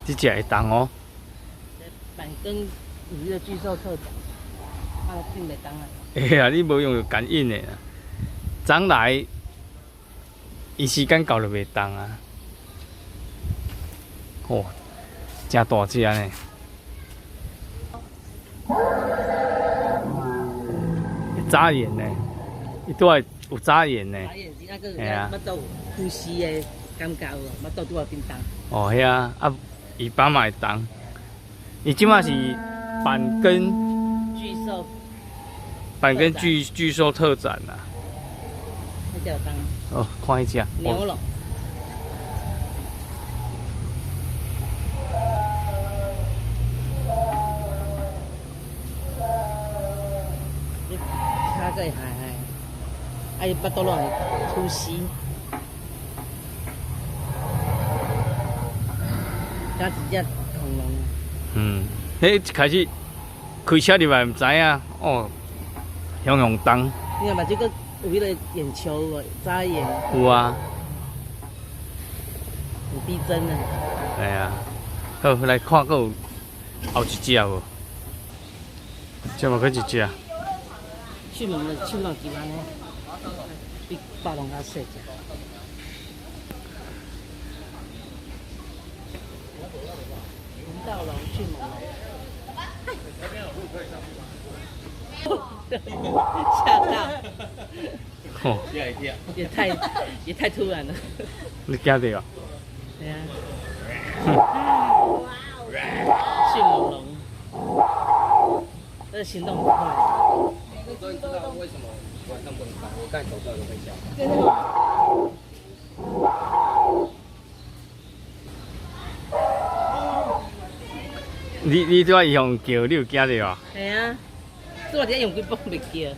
这只会动哦。板根鱼的巨兽特展，并袂动啊。哎呀，你无用感应的啦，昨来，伊时间到就袂动啊。哦，真大只呢。眨眼呢，伊都会有眨眼呢。眨眼睛，那个巴肚呼吸的感觉有，巴肚拄好叮当。哦，遐啊，尾巴嘛会动。伊即马是板根巨兽，巨兽特展啦。那叫当。哦，看一只。牛龙。它个还，伊巴肚拢会呼吸。加一只恐龙。迄一开始开车入来毋知影，哦，雄雄动。你看嘛，这个有迄个眼球无？眨眼。有啊。很逼真啊。哎呀，好来看，阁有后一只无？这嘛阁一只。迅猛的手龙机安尼，比暴龙较细只。暴龙迅猛龙，吓到！哦，也太突然了。你惊到啊？对啊。迅猛龙，这个行动很快。终于知道为什么晚上不能打，我刚才走出来都会笑。你拄仔用叫，你有惊到啊？系啊，我伫用几帮袂叫。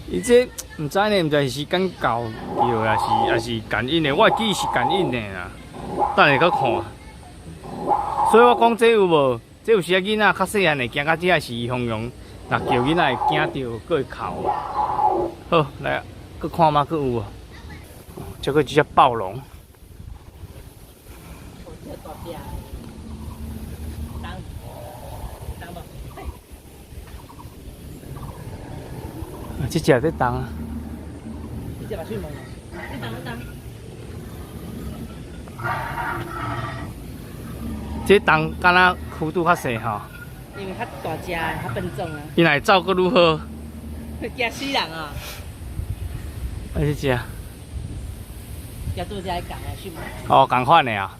伊这毋知呢，毋知是时间到叫，还是感应的。我会记是感应的啦，等下搁看。所以我讲这有无？这有时啊囡仔较细汉的惊到这是雄雄，若叫囡仔会惊到，搁会哭。好，来，搁看嘛，搁有无？这个只暴龙。这只在动啊！这只把迅猛龙，你动。这动敢若弧度较细吼。因为较大只，较笨重啊。伊若会走阁如何？惊死人啊！这只。要做只来讲啊，迅猛。哦，共款的啊。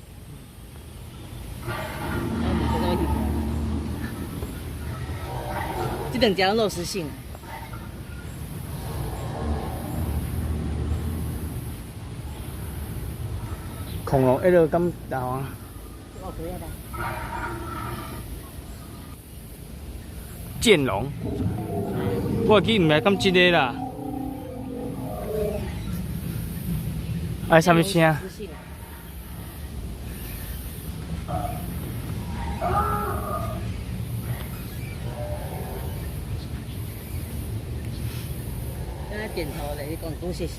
这两只拢肉食性。恐龙迄个敢大啊？剑龙，我记毋知敢即个啦。哎，啥物声？刚才点头嘞，你讲谢谢。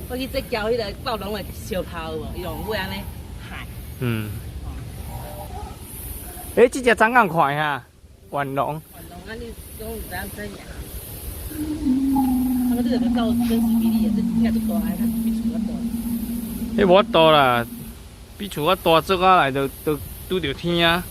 我去这交迄个暴龙的小头无，伊用尾安尼害。这只长咁快哈，腕龙。腕龙啊，你讲有怎怎样？啊，这个照真实比例，这应该都大，它比厝较大。迄无大啦，比厝较大，做啊来都拄着天啊。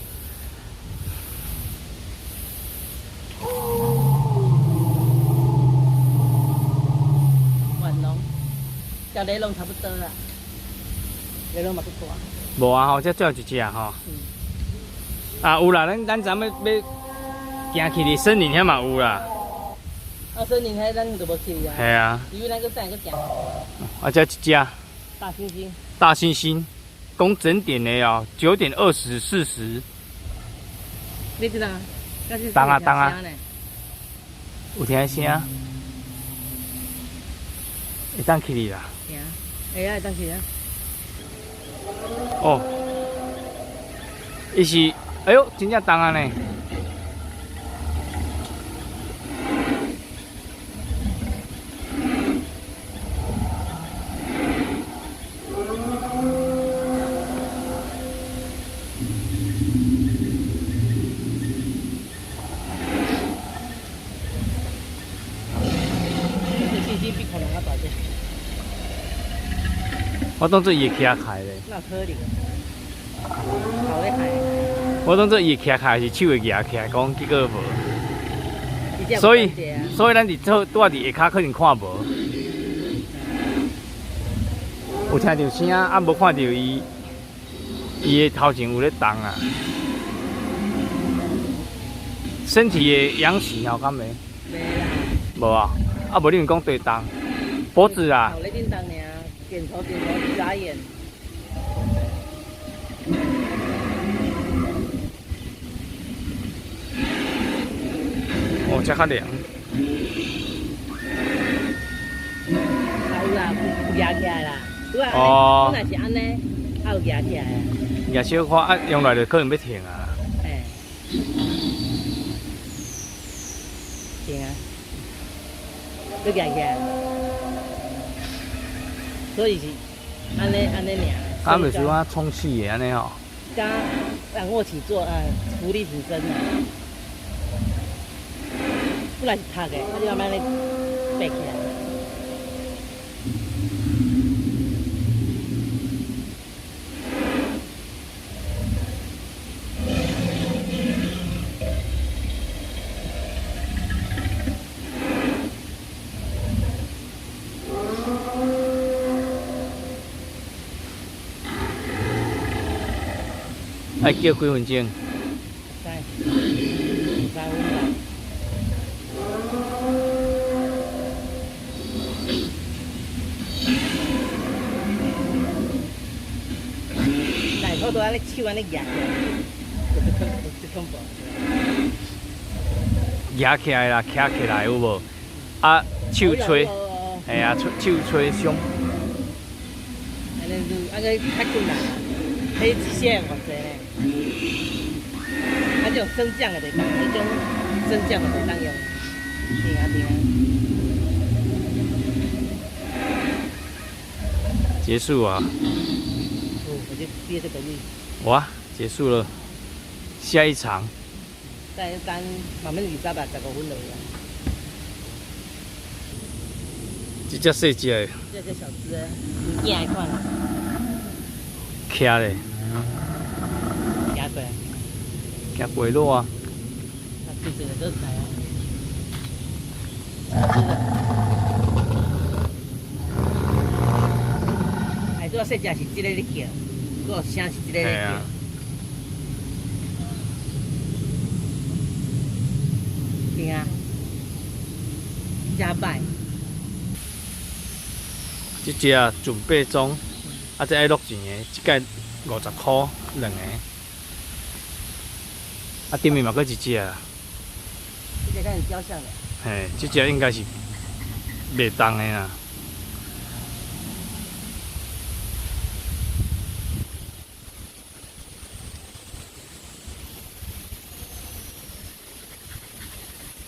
甲雷龙差不多啦，雷龙嘛不大。无啊吼，这最后一只吼。啊有啦，咱昨要行去伫森林遐嘛有啦。啊，森林遐咱就无去啊。系啊。因为咱个等下个行。啊，这一只。大猩猩。大猩猩，讲整点的哦，9:20、40。你知道啊？当啊。有听声。会当去哩啦。会啊，会当去啊。哦，伊是，哎呦，真正重啊呢。我当做伊会徛开咧，那可能，头咧开，我当做伊会徛开是手会举起来，讲结果无。伊才有所以关节啊所以咱伫做拄啊伫下骹可能看无，有听到声，啊无看到伊的头前有咧动啊。身体的阳气吼，敢没？没啦，无啊，啊无你们讲对动，脖子啊，头咧叮当尔，点头眨眼。哦，遮较凉。啊有啦，有压起来啦。拄啊，哦本来是安尼，啊有压起来啊。也小可啊，用来就可能要停啊。哎，行啊，都压起来，所以是安尼尔。啊，袂是我充气的安尼吼。刚仰卧起坐啊，浮力挺身啊。本来是塌的，啊，你慢慢咧背起来。爱叫几分钟？3分吧。内口都安尼手安尼压起来，就恐怖。压起来啦，徛起来有无？啊，手吹，哎呀，手吹伤。安尼就安尼较困难，迄一些偌济呢。啊，这种升降的袂当，迄种升降的袂当用。停啊停啊！结束啊！我就憋这个力，哇，结束了，下一场。再等慢慢23吧，15分落去啊。一只细只的，这小只的，你惊看啦，徛咧，行过来，行袂落啊。啊，最近的都来啊。哎，拄啊细只是这个咧叫，佫有声是这个咧嘿啊叫。听啊，加摆，这只啊准备中，啊这爱落钱的，一届50块两个，啊顶面嘛搁一只啊，这个看你雕像的。嘿，这只应该是袂动的啦。